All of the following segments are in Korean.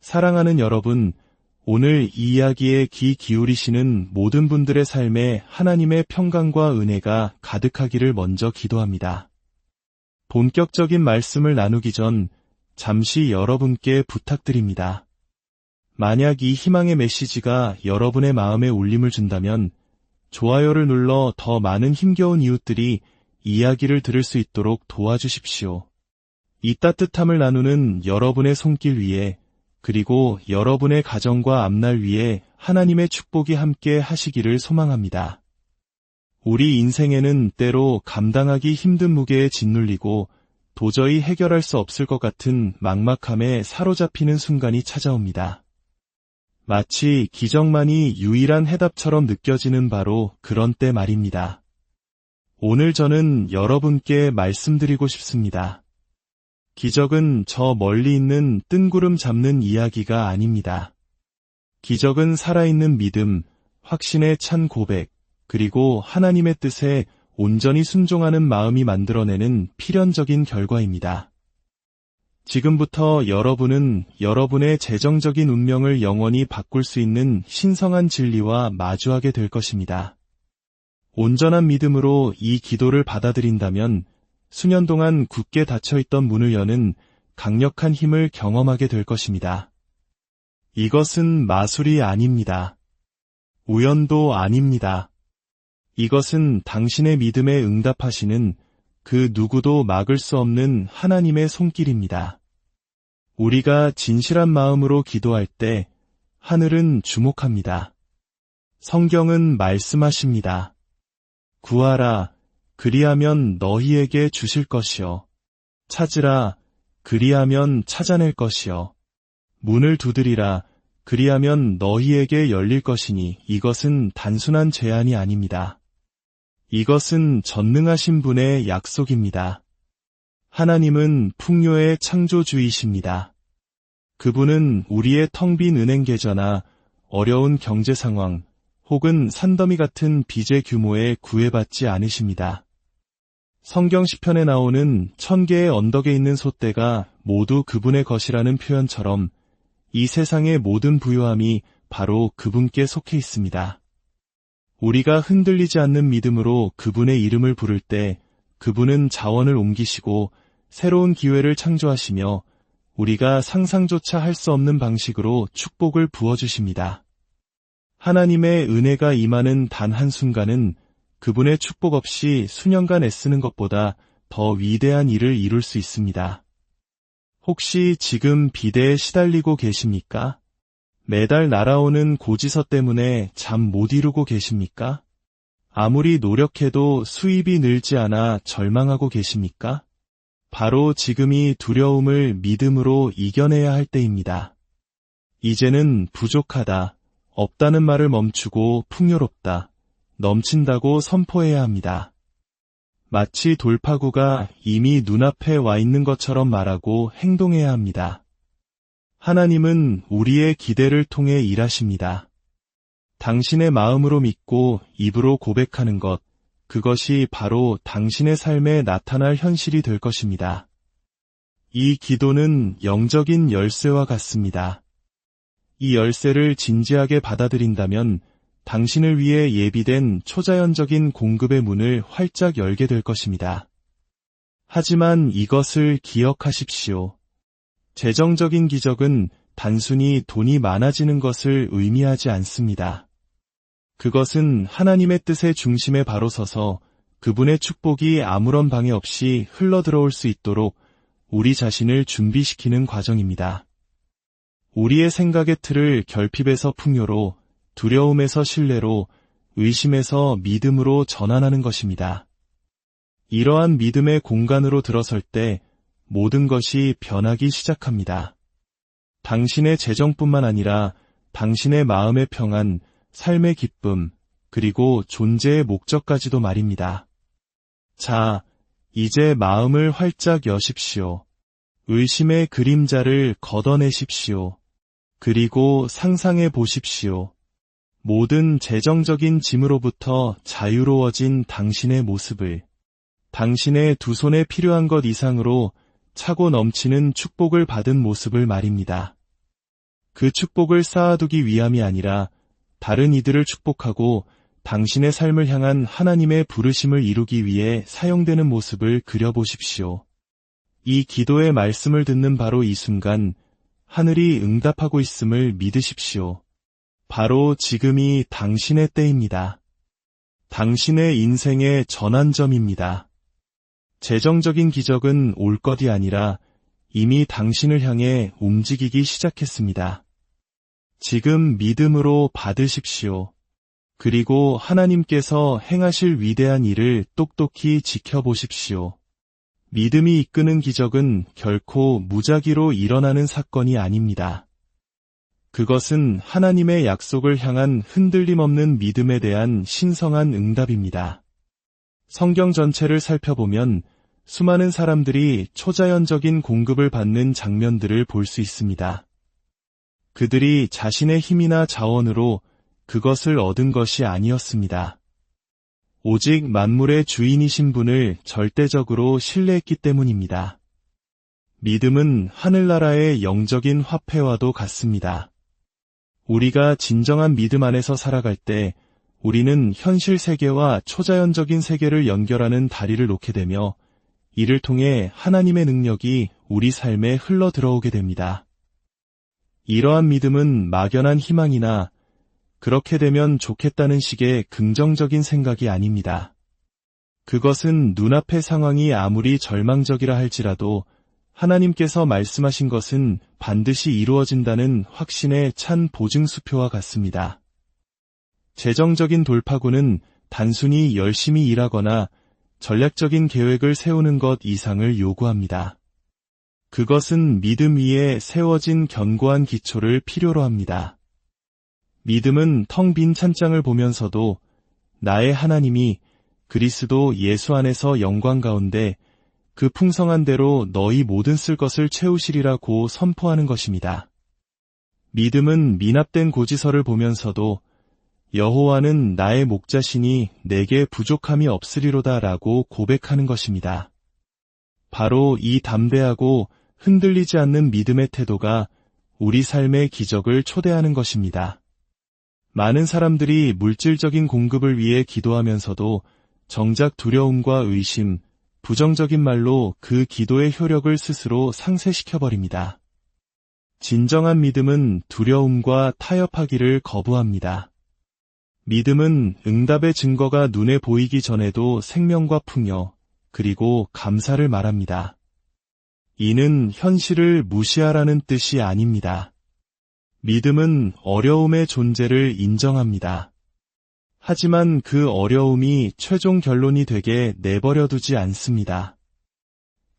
사랑하는 여러분, 오늘 이 이야기에 귀 기울이시는 모든 분들의 삶에 하나님의 평강과 은혜가 가득하기를 먼저 기도합니다. 본격적인 말씀을 나누기 전 잠시 여러분께 부탁드립니다. 만약 이 희망의 메시지가 여러분의 마음에 울림을 준다면 좋아요를 눌러 더 많은 힘겨운 이웃들이 이야기를 들을 수 있도록 도와주십시오. 이 따뜻함을 나누는 여러분의 손길 위에 그리고 여러분의 가정과 앞날 위에 하나님의 축복이 함께 하시기를 소망합니다. 우리 인생에는 때로 감당하기 힘든 무게에 짓눌리고 도저히 해결할 수 없을 것 같은 막막함에 사로잡히는 순간이 찾아옵니다. 마치 기적만이 유일한 해답처럼 느껴지는 바로 그런 때 말입니다. 오늘 저는 여러분께 말씀드리고 싶습니다. 기적은 저 멀리 있는 뜬구름 잡는 이야기가 아닙니다. 기적은 살아있는 믿음, 확신에 찬 고백, 그리고 하나님의 뜻에 온전히 순종하는 마음이 만들어내는 필연적인 결과입니다. 지금부터 여러분은 여러분의 재정적인 운명을 영원히 바꿀 수 있는 신성한 진리와 마주하게 될 것입니다. 온전한 믿음으로 이 기도를 받아들인다면 수년 동안 굳게 닫혀있던 문을 여는 강력한 힘을 경험하게 될 것입니다. 이것은 마술이 아닙니다. 우연도 아닙니다. 이것은 당신의 믿음에 응답하시는 그 누구도 막을 수 없는 하나님의 손길입니다. 우리가 진실한 마음으로 기도할 때 하늘은 주목합니다. 성경은 말씀하십니다. 구하라, 그리하면 너희에게 주실 것이요. 찾으라, 그리하면 찾아낼 것이요. 문을 두드리라, 그리하면 너희에게 열릴 것이니 이것은 단순한 제안이 아닙니다. 이것은 전능하신 분의 약속입니다. 하나님은 풍요의 창조주이십니다. 그분은 우리의 텅 빈 은행 계좌나 어려운 경제 상황, 혹은 산더미 같은 빚의 규모에 구애받지 않으십니다. 성경 시편에 나오는 1000개의 언덕에 있는 솥대가 모두 그분의 것이라는 표현처럼 이 세상의 모든 부유함이 바로 그분께 속해 있습니다. 우리가 흔들리지 않는 믿음으로 그분의 이름을 부를 때 그분은 자원을 옮기시고 새로운 기회를 창조하시며 우리가 상상조차 할 수 없는 방식으로 축복을 부어주십니다. 하나님의 은혜가 임하는 단 한순간은 그분의 축복 없이 수년간 애쓰는 것보다 더 위대한 일을 이룰 수 있습니다. 혹시 지금 비대에 시달리고 계십니까? 매달 날아오는 고지서 때문에 잠 못 이루고 계십니까? 아무리 노력해도 수입이 늘지 않아 절망하고 계십니까? 바로 지금이 두려움을 믿음으로 이겨내야 할 때입니다. 이제는 부족하다, 없다는 말을 멈추고 풍요롭다, 넘친다고 선포해야 합니다. 마치 돌파구가 이미 눈앞에 와 있는 것처럼 말하고 행동해야 합니다. 하나님은 우리의 기대를 통해 일하십니다. 당신의 마음으로 믿고 입으로 고백하는 것, 그것이 바로 당신의 삶에 나타날 현실이 될 것입니다. 이 기도는 영적인 열쇠와 같습니다. 이 열쇠를 진지하게 받아들인다면 당신을 위해 예비된 초자연적인 공급의 문을 활짝 열게 될 것입니다. 하지만 이것을 기억하십시오. 재정적인 기적은 단순히 돈이 많아지는 것을 의미하지 않습니다. 그것은 하나님의 뜻의 중심에 바로 서서 그분의 축복이 아무런 방해 없이 흘러들어올 수 있도록 우리 자신을 준비시키는 과정입니다. 우리의 생각의 틀을 결핍에서 풍요로, 두려움에서 신뢰로, 의심에서 믿음으로 전환하는 것입니다. 이러한 믿음의 공간으로 들어설 때 모든 것이 변하기 시작합니다. 당신의 재정뿐만 아니라 당신의 마음의 평안, 삶의 기쁨, 그리고 존재의 목적까지도 말입니다. 자, 이제 마음을 활짝 여십시오. 의심의 그림자를 걷어내십시오. 그리고 상상해 보십시오. 모든 재정적인 짐으로부터 자유로워진 당신의 모습을, 당신의 두 손에 필요한 것 이상으로 차고 넘치는 축복을 받은 모습을 말입니다. 그 축복을 쌓아두기 위함이 아니라 다른 이들을 축복하고 당신의 삶을 향한 하나님의 부르심을 이루기 위해 사용되는 모습을 그려보십시오. 이 기도의 말씀을 듣는 바로 이 순간 하늘이 응답하고 있음을 믿으십시오. 바로 지금이 당신의 때입니다. 당신의 인생의 전환점입니다. 재정적인 기적은 올 것이 아니라 이미 당신을 향해 움직이기 시작했습니다. 지금 믿음으로 받으십시오. 그리고 하나님께서 행하실 위대한 일을 똑똑히 지켜보십시오. 믿음이 이끄는 기적은 결코 무작위로 일어나는 사건이 아닙니다. 그것은 하나님의 약속을 향한 흔들림 없는 믿음에 대한 신성한 응답입니다. 성경 전체를 살펴보면 수많은 사람들이 초자연적인 공급을 받는 장면들을 볼 수 있습니다. 그들이 자신의 힘이나 자원으로 그것을 얻은 것이 아니었습니다. 오직 만물의 주인이신 분을 절대적으로 신뢰했기 때문입니다. 믿음은 하늘나라의 영적인 화폐와도 같습니다. 우리가 진정한 믿음 안에서 살아갈 때 우리는 현실 세계와 초자연적인 세계를 연결하는 다리를 놓게 되며 이를 통해 하나님의 능력이 우리 삶에 흘러 들어오게 됩니다. 이러한 믿음은 막연한 희망이나 그렇게 되면 좋겠다는 식의 긍정적인 생각이 아닙니다. 그것은 눈앞의 상황이 아무리 절망적이라 할지라도 하나님께서 말씀하신 것은 반드시 이루어진다는 확신의 찬 보증수표와 같습니다. 재정적인 돌파구는 단순히 열심히 일하거나 전략적인 계획을 세우는 것 이상을 요구합니다. 그것은 믿음 위에 세워진 견고한 기초를 필요로 합니다. 믿음은 텅 빈 찬장을 보면서도 나의 하나님이 그리스도 예수 안에서 영광 가운데 그 풍성한 대로 너희 모든 쓸 것을 채우시리라고 선포하는 것입니다. 믿음은 미납된 고지서를 보면서도 여호와는 나의 목자시니 내게 부족함이 없으리로다 라고 고백하는 것입니다. 바로 이 담대하고 흔들리지 않는 믿음의 태도가 우리 삶의 기적을 초대하는 것입니다. 많은 사람들이 물질적인 공급을 위해 기도하면서도 정작 두려움과 의심, 부정적인 말로 그 기도의 효력을 스스로 상쇄시켜버립니다. 진정한 믿음은 두려움과 타협하기를 거부합니다. 믿음은 응답의 증거가 눈에 보이기 전에도 생명과 풍요, 그리고 감사를 말합니다. 이는 현실을 무시하라는 뜻이 아닙니다. 믿음은 어려움의 존재를 인정합니다. 하지만 그 어려움이 최종 결론이 되게 내버려두지 않습니다.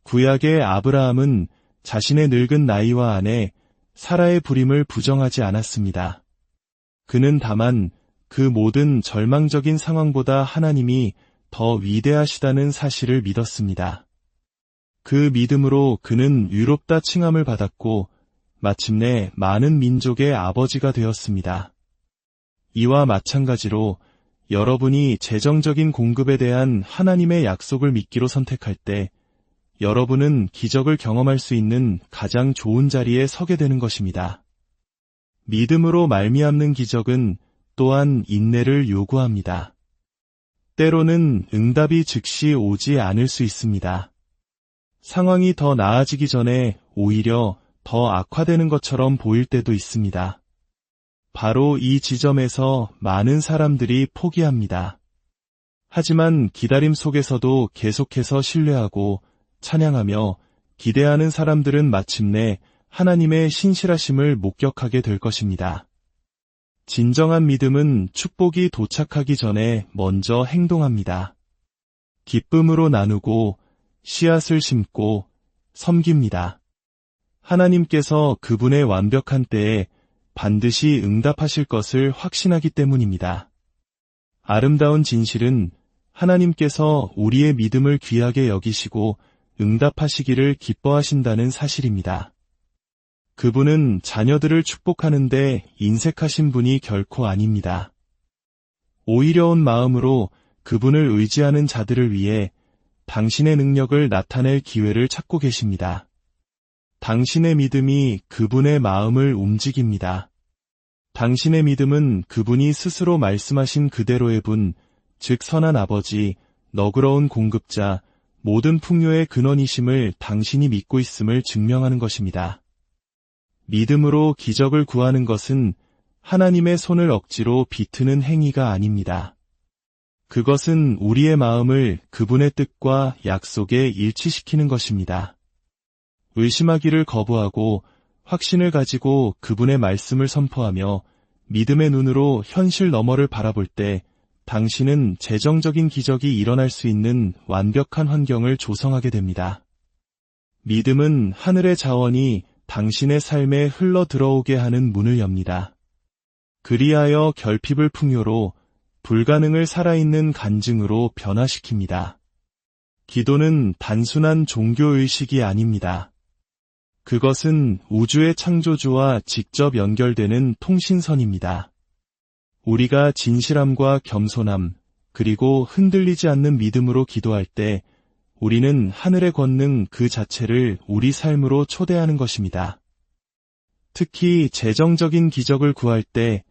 구약의 아브라함은 자신의 늙은 나이와 아내 사라의 부림을 부정하지 않았습니다. 그는 다만 그 모든 절망적인 상황보다 하나님이 더 위대하시다는 사실을 믿었습니다. 그 믿음으로 그는 위롭다 칭함을 받았고 마침내 많은 민족의 아버지가 되었습니다. 이와 마찬가지로 여러분이 재정적인 공급에 대한 하나님의 약속을 믿기로 선택할 때 여러분은 기적을 경험할 수 있는 가장 좋은 자리에 서게 되는 것입니다. 믿음으로 말미암는 기적은 또한 인내를 요구합니다. 때로는 응답이 즉시 오지 않을 수 있습니다. 상황이 더 나아지기 전에 오히려 더 악화되는 것처럼 보일 때도 있습니다. 바로 이 지점에서 많은 사람들이 포기합니다. 하지만 기다림 속에서도 계속해서 신뢰하고 찬양하며 기대하는 사람들은 마침내 하나님의 신실하심을 목격하게 될 것입니다. 진정한 믿음은 축복이 도착하기 전에 먼저 행동합니다. 기쁨으로 나누고 씨앗을 심고 섬깁니다. 하나님께서 그분의 완벽한 때에 반드시 응답하실 것을 확신하기 때문입니다. 아름다운 진실은 하나님께서 우리의 믿음을 귀하게 여기시고 응답하시기를 기뻐하신다는 사실입니다. 그분은 자녀들을 축복하는데 인색하신 분이 결코 아닙니다. 오히려 온 마음으로 그분을 의지하는 자들을 위해 당신의 능력을 나타낼 기회를 찾고 계십니다. 당신의 믿음이 그분의 마음을 움직입니다. 당신의 믿음은 그분이 스스로 말씀하신 그대로의 분, 즉 선한 아버지, 너그러운 공급자, 모든 풍요의 근원이심을 당신이 믿고 있음을 증명하는 것입니다. 믿음으로 기적을 구하는 것은 하나님의 손을 억지로 비트는 행위가 아닙니다. 그것은 우리의 마음을 그분의 뜻과 약속에 일치시키는 것입니다. 의심하기를 거부하고 확신을 가지고 그분의 말씀을 선포하며 믿음의 눈으로 현실 너머를 바라볼 때 당신은 재정적인 기적이 일어날 수 있는 완벽한 환경을 조성하게 됩니다. 믿음은 하늘의 자원이 당신의 삶에 흘러 들어오게 하는 문을 엽니다. 그리하여 결핍을 풍요로, 불가능을 살아있는 간증으로 변화시킵니다. 기도는 단순한 종교의식이 아닙니다. 그것은 우주의 창조주와 직접 연결되는 통신선입니다. 우리가 진실함과 겸손함, 그리고 흔들리지 않는 믿음으로 기도할 때 우리는 하늘의 권능 그 자체를 우리 삶으로 초대하는 것입니다. 특히 재정적인 기적을 구할 때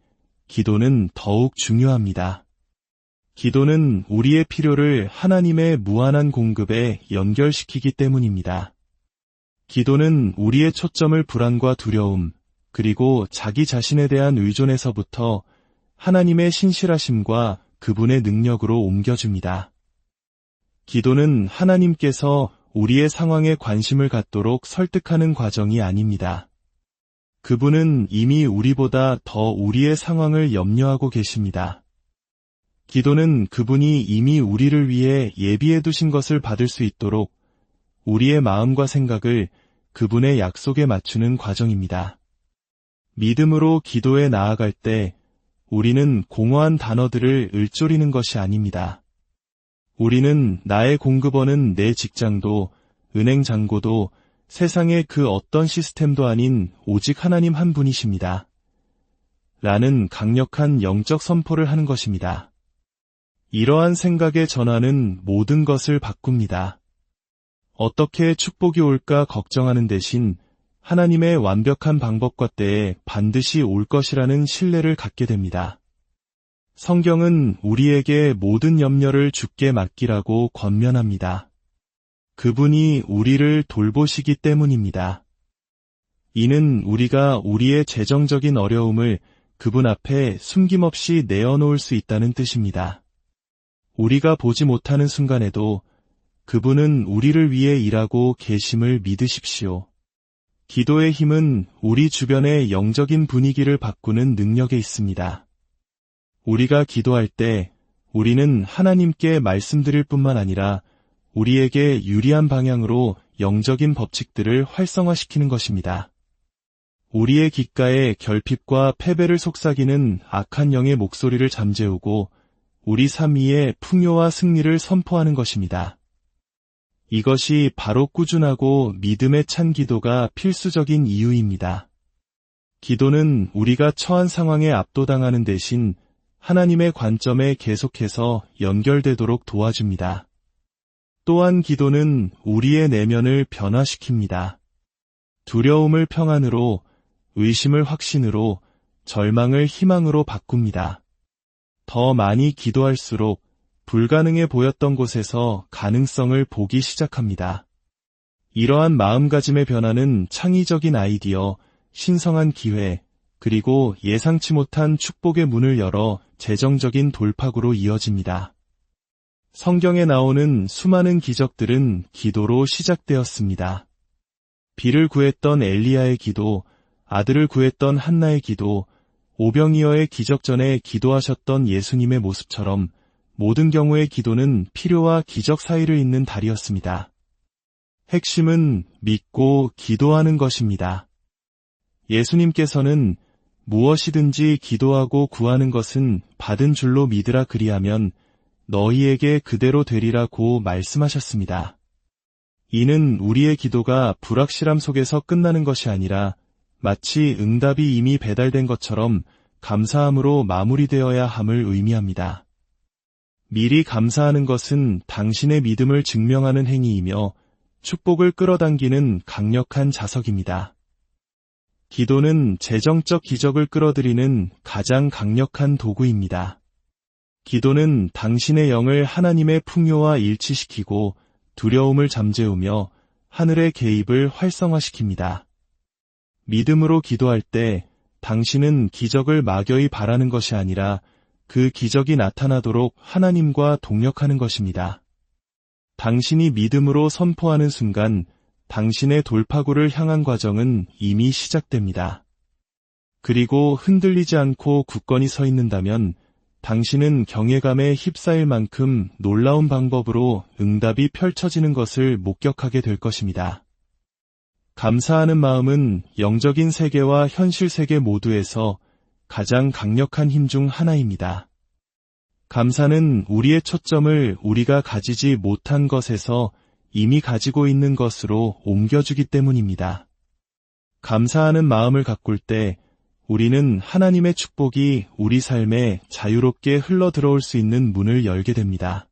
기도는 더욱 중요합니다. 기도는 우리의 필요를 하나님의 무한한 공급에 연결시키기 때문입니다. 기도는 우리의 초점을 불안과 두려움, 그리고 자기 자신에 대한 의존에서부터 하나님의 신실하심과 그분의 능력으로 옮겨줍니다. 기도는 하나님께서 우리의 상황에 관심을 갖도록 설득하는 과정이 아닙니다. 그분은 이미 우리보다 더 우리의 상황을 염려하고 계십니다. 기도는 그분이 이미 우리를 위해 예비해 두신 것을 받을 수 있도록 우리의 마음과 생각을 그분의 약속에 맞추는 과정입니다. 믿음으로 기도에 나아갈 때 우리는 공허한 단어들을 읊조리는 것이 아닙니다. 우리는 나의 공급원은 내 직장도, 은행 잔고도, 세상의 그 어떤 시스템도 아닌 오직 하나님 한 분이십니다. 라는 강력한 영적 선포를 하는 것입니다. 이러한 생각의 전환은 모든 것을 바꿉니다. 어떻게 축복이 올까 걱정하는 대신 하나님의 완벽한 방법과 때에 반드시 올 것이라는 신뢰를 갖게 됩니다. 성경은 우리에게 모든 염려를 주께 맡기라고 권면합니다. 그분이 우리를 돌보시기 때문입니다. 이는 우리가 우리의 재정적인 어려움을 그분 앞에 숨김없이 내어놓을 수 있다는 뜻입니다. 우리가 보지 못하는 순간에도 그분은 우리를 위해 일하고 계심을 믿으십시오. 기도의 힘은 우리 주변의 영적인 분위기를 바꾸는 능력에 있습니다. 우리가 기도할 때 우리는 하나님께 말씀드릴 뿐만 아니라 우리에게 유리한 방향으로 영적인 법칙들을 활성화시키는 것입니다. 우리의 귓가에 결핍과 패배를 속삭이는 악한 영의 목소리를 잠재우고 우리 삶 위에 풍요와 승리를 선포하는 것입니다. 이것이 바로 꾸준하고 믿음에 찬 기도가 필수적인 이유입니다. 기도는 우리가 처한 상황에 압도당하는 대신 하나님의 관점에 계속해서 연결되도록 도와줍니다. 또한 기도는 우리의 내면을 변화시킵니다. 두려움을 평안으로, 의심을 확신으로, 절망을 희망으로 바꿉니다. 더 많이 기도할수록 불가능해 보였던 곳에서 가능성을 보기 시작합니다. 이러한 마음가짐의 변화는 창의적인 아이디어, 신성한 기회, 그리고 예상치 못한 축복의 문을 열어 재정적인 돌파구로 이어집니다. 성경에 나오는 수많은 기적들은 기도로 시작되었습니다. 비를 구했던 엘리야의 기도, 아들을 구했던 한나의 기도, 오병이어의 기적 전에 기도하셨던 예수님의 모습처럼 모든 경우의 기도는 필요와 기적 사이를 잇는 달이었습니다. 핵심은 믿고 기도하는 것입니다. 예수님께서는 무엇이든지 기도하고 구하는 것은 받은 줄로 믿으라 그리하면 너희에게 그대로 되리라고 말씀하셨습니다. 이는 우리의 기도가 불확실함 속에서 끝나는 것이 아니라 마치 응답이 이미 배달된 것처럼 감사함으로 마무리되어야 함을 의미합니다. 미리 감사하는 것은 당신의 믿음을 증명하는 행위이며 축복을 끌어당기는 강력한 자석입니다. 기도는 재정적 기적을 끌어들이는 가장 강력한 도구입니다. 기도는 당신의 영을 하나님의 풍요와 일치시키고 두려움을 잠재우며 하늘의 개입을 활성화시킵니다. 믿음으로 기도할 때 당신은 기적을 막연히 바라는 것이 아니라 그 기적이 나타나도록 하나님과 동력하는 것입니다. 당신이 믿음으로 선포하는 순간 당신의 돌파구를 향한 과정은 이미 시작됩니다. 그리고 흔들리지 않고 굳건히 서 있는다면 당신은 경외감에 휩싸일 만큼 놀라운 방법으로 응답이 펼쳐지는 것을 목격하게 될 것입니다. 감사하는 마음은 영적인 세계와 현실 세계 모두에서 가장 강력한 힘 중 하나입니다. 감사는 우리의 초점을 우리가 가지지 못한 것에서 이미 가지고 있는 것으로 옮겨주기 때문입니다. 감사하는 마음을 가꿀 때 우리는 하나님의 축복이 우리 삶에 자유롭게 흘러들어올 수 있는 문을 열게 됩니다.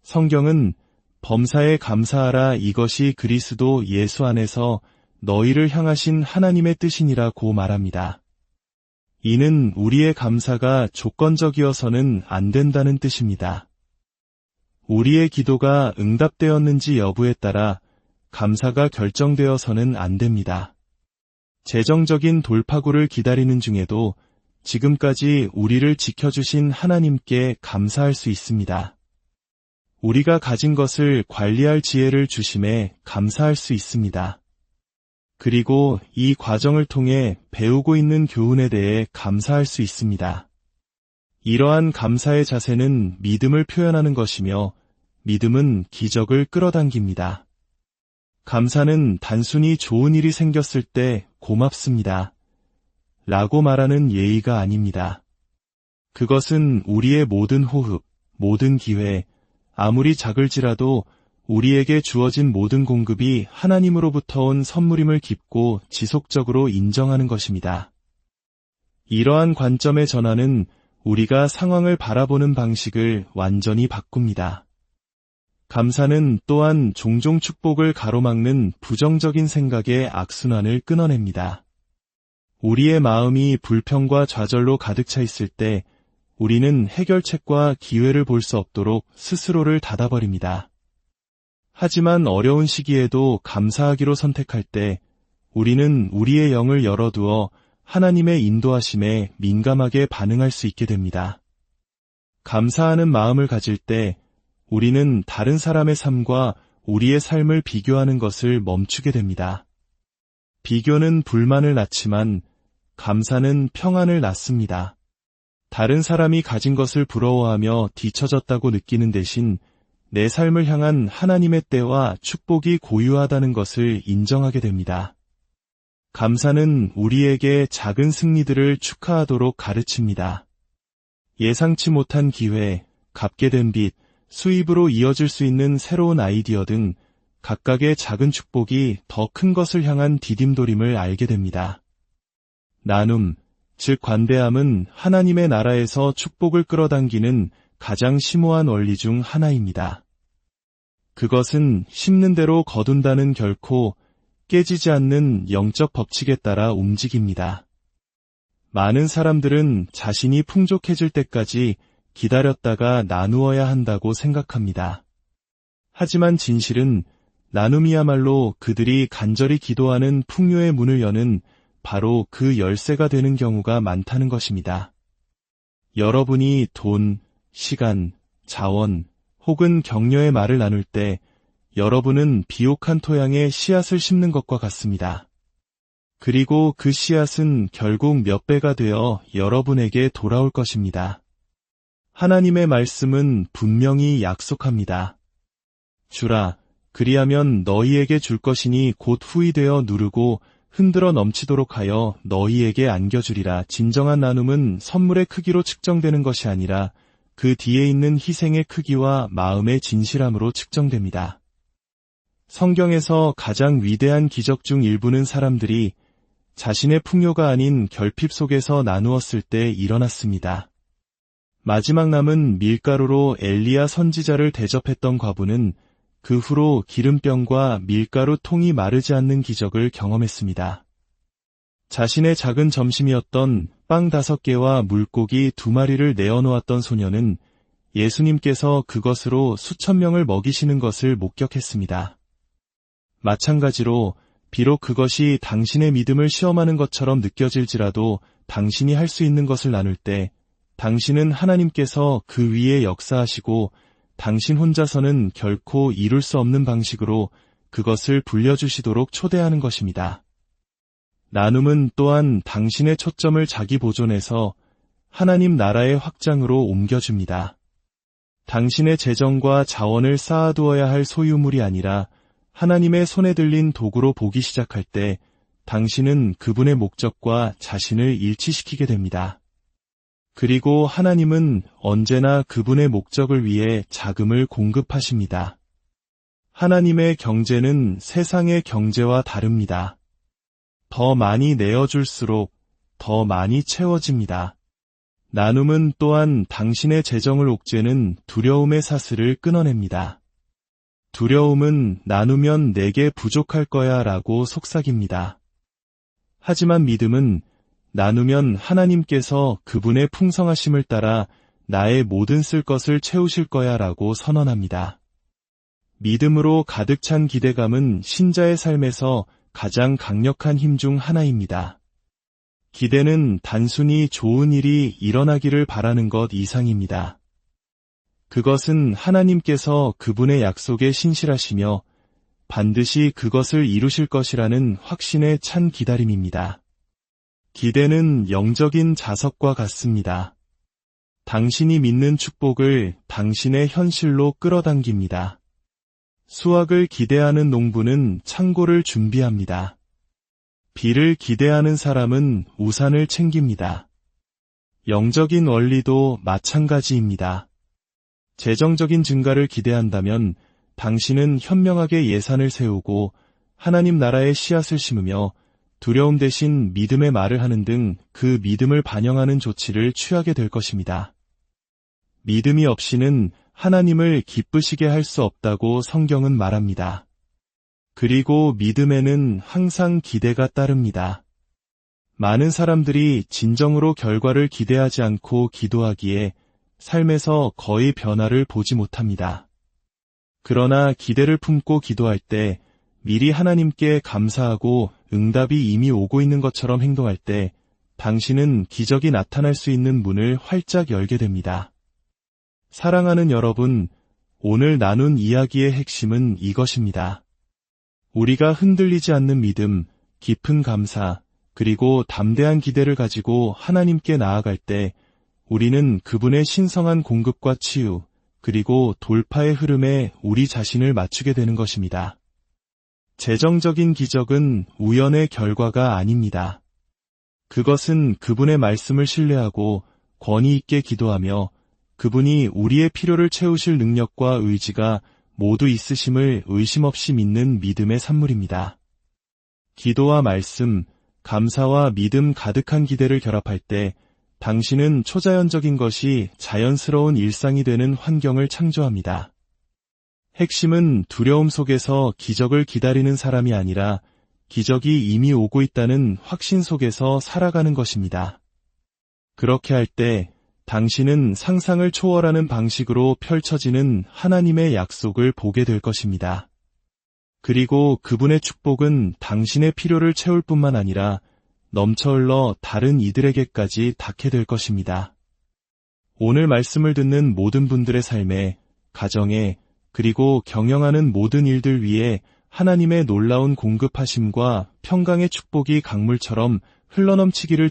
성경은 범사에 감사하라, 이것이 그리스도 예수 안에서 너희를 향하신 하나님의 뜻이니라고 말합니다. 이는 우리의 감사가 조건적이어서는 안 된다는 뜻입니다. 우리의 기도가 응답되었는지 여부에 따라 감사가 결정되어서는 안 됩니다. 재정적인 돌파구를 기다리는 중에도 지금까지 우리를 지켜주신 하나님께 감사할 수 있습니다. 우리가 가진 것을 관리할 지혜를 주심에 감사할 수 있습니다. 그리고 이 과정을 통해 배우고 있는 교훈에 대해 감사할 수 있습니다. 이러한 감사의 자세는 믿음을 표현하는 것이며 믿음은 기적을 끌어당깁니다. 감사는 단순히 좋은 일이 생겼을 때 고맙습니다 라고 말하는 예의가 아닙니다. 그것은 우리의 모든 호흡, 모든 기회, 아무리 작을지라도 우리에게 주어진 모든 공급이 하나님으로부터 온 선물임을 깊고 지속적으로 인정하는 것입니다. 이러한 관점의 전환은 우리가 상황을 바라보는 방식을 완전히 바꿉니다. 감사는 또한 종종 축복을 가로막는 부정적인 생각의 악순환을 끊어냅니다. 우리의 마음이 불평과 좌절로 가득 차 있을 때 우리는 해결책과 기회를 볼 수 없도록 스스로를 닫아버립니다. 하지만 어려운 시기에도 감사하기로 선택할 때 우리는 우리의 영을 열어두어 하나님의 인도하심에 민감하게 반응할 수 있게 됩니다. 감사하는 마음을 가질 때 우리는 다른 사람의 삶과 우리의 삶을 비교하는 것을 멈추게 됩니다. 비교는 불만을 낳지만 감사는 평안을 낳습니다. 다른 사람이 가진 것을 부러워하며 뒤처졌다고 느끼는 대신 내 삶을 향한 하나님의 때와 축복이 고유하다는 것을 인정하게 됩니다. 감사는 우리에게 작은 승리들을 축하하도록 가르칩니다. 예상치 못한 기회, 갚게 된 빚, 수입으로 이어질 수 있는 새로운 아이디어 등 각각의 작은 축복이 더 큰 것을 향한 디딤돌임을 알게 됩니다. 나눔, 즉 관대함은 하나님의 나라에서 축복을 끌어당기는 가장 심오한 원리 중 하나입니다. 그것은 심는 대로 거둔다는 결코 깨지지 않는 영적 법칙에 따라 움직입니다. 많은 사람들은 자신이 풍족해질 때까지 기다렸다가 나누어야 한다고 생각합니다. 하지만 진실은 나눔이야말로 그들이 간절히 기도하는 풍요의 문을 여는 바로 그 열쇠가 되는 경우가 많다는 것입니다. 여러분이 돈, 시간, 자원 혹은 격려의 말을 나눌 때 여러분은 비옥한 토양에 씨앗을 심는 것과 같습니다. 그리고 그 씨앗은 결국 몇 배가 되어 여러분에게 돌아올 것입니다. 하나님의 말씀은 분명히 약속합니다. 주라, 그리하면 너희에게 줄 것이니 곧 후히 되어 누르고 흔들어 넘치도록 하여 너희에게 안겨주리라. 진정한 나눔은 선물의 크기로 측정되는 것이 아니라 그 뒤에 있는 희생의 크기와 마음의 진실함으로 측정됩니다. 성경에서 가장 위대한 기적 중 일부는 사람들이 자신의 풍요가 아닌 결핍 속에서 나누었을 때 일어났습니다. 마지막 남은 밀가루로 엘리야 선지자를 대접했던 과부는 그 후로 기름병과 밀가루 통이 마르지 않는 기적을 경험했습니다. 자신의 작은 점심이었던 빵 5개와 물고기 2마리를 내어놓았던 소녀는 예수님께서 그것으로 수천 명을 먹이시는 것을 목격했습니다. 마찬가지로 비록 그것이 당신의 믿음을 시험하는 것처럼 느껴질지라도 당신이 할 수 있는 것을 나눌 때 당신은 하나님께서 그 위에 역사하시고 당신 혼자서는 결코 이룰 수 없는 방식으로 그것을 불려주시도록 초대하는 것입니다. 나눔은 또한 당신의 초점을 자기 보존에서 하나님 나라의 확장으로 옮겨줍니다. 당신의 재정과 자원을 쌓아두어야 할 소유물이 아니라 하나님의 손에 들린 도구로 보기 시작할 때 당신은 그분의 목적과 자신을 일치시키게 됩니다. 그리고 하나님은 언제나 그분의 목적을 위해 자금을 공급하십니다. 하나님의 경제는 세상의 경제와 다릅니다. 더 많이 내어줄수록 더 많이 채워집니다. 나눔은 또한 당신의 재정을 옥죄는 두려움의 사슬을 끊어냅니다. 두려움은 나누면 내게 부족할 거야 라고 속삭입니다. 하지만 믿음은 나누면 하나님께서 그분의 풍성하심을 따라 나의 모든 쓸 것을 채우실 거야 라고 선언합니다. 믿음으로 가득 찬 기대감은 신자의 삶에서 가장 강력한 힘 중 하나입니다. 기대는 단순히 좋은 일이 일어나기를 바라는 것 이상입니다. 그것은 하나님께서 그분의 약속에 신실하시며 반드시 그것을 이루실 것이라는 확신에 찬 기다림입니다. 기대는 영적인 자석과 같습니다. 당신이 믿는 축복을 당신의 현실로 끌어당깁니다. 수확을 기대하는 농부는 창고를 준비합니다. 비를 기대하는 사람은 우산을 챙깁니다. 영적인 원리도 마찬가지입니다. 재정적인 증가를 기대한다면 당신은 현명하게 예산을 세우고 하나님 나라의 씨앗을 심으며 두려움 대신 믿음의 말을 하는 등 그 믿음을 반영하는 조치를 취하게 될 것입니다. 믿음이 없이는 하나님을 기쁘시게 할 수 없다고 성경은 말합니다. 그리고 믿음에는 항상 기대가 따릅니다. 많은 사람들이 진정으로 결과를 기대하지 않고 기도하기에 삶에서 거의 변화를 보지 못합니다. 그러나 기대를 품고 기도할 때 미리 하나님께 감사하고 응답이 이미 오고 있는 것처럼 행동할 때 당신은 기적이 나타날 수 있는 문을 활짝 열게 됩니다. 사랑하는 여러분, 오늘 나눈 이야기의 핵심은 이것입니다. 우리가 흔들리지 않는 믿음, 깊은 감사, 그리고 담대한 기대를 가지고 하나님께 나아갈 때 우리는 그분의 신성한 공급과 치유, 그리고 돌파의 흐름에 우리 자신을 맞추게 되는 것입니다. 재정적인 기적은 우연의 결과가 아닙니다. 그것은 그분의 말씀을 신뢰하고 권위 있게 기도하며 그분이 우리의 필요를 채우실 능력과 의지가 모두 있으심을 의심 없이 믿는 믿음의 산물입니다. 기도와 말씀, 감사와 믿음 가득한 기대를 결합할 때 당신은 초자연적인 것이 자연스러운 일상이 되는 환경을 창조합니다. 핵심은 두려움 속에서 기적을 기다리는 사람이 아니라 기적이 이미 오고 있다는 확신 속에서 살아가는 것입니다. 그렇게 할 때 당신은 상상을 초월하는 방식으로 펼쳐지는 하나님의 약속을 보게 될 것입니다. 그리고 그분의 축복은 당신의 필요를 채울 뿐만 아니라 넘쳐 흘러 다른 이들에게까지 닿게 될 것입니다. 오늘 말씀을 듣는 모든 분들의 삶에, 가정에, 그리고 경영하는 모든 일들 위에 하나님의 놀라운 공급하심과 평강의 축복이 강물처럼 흘러넘치기를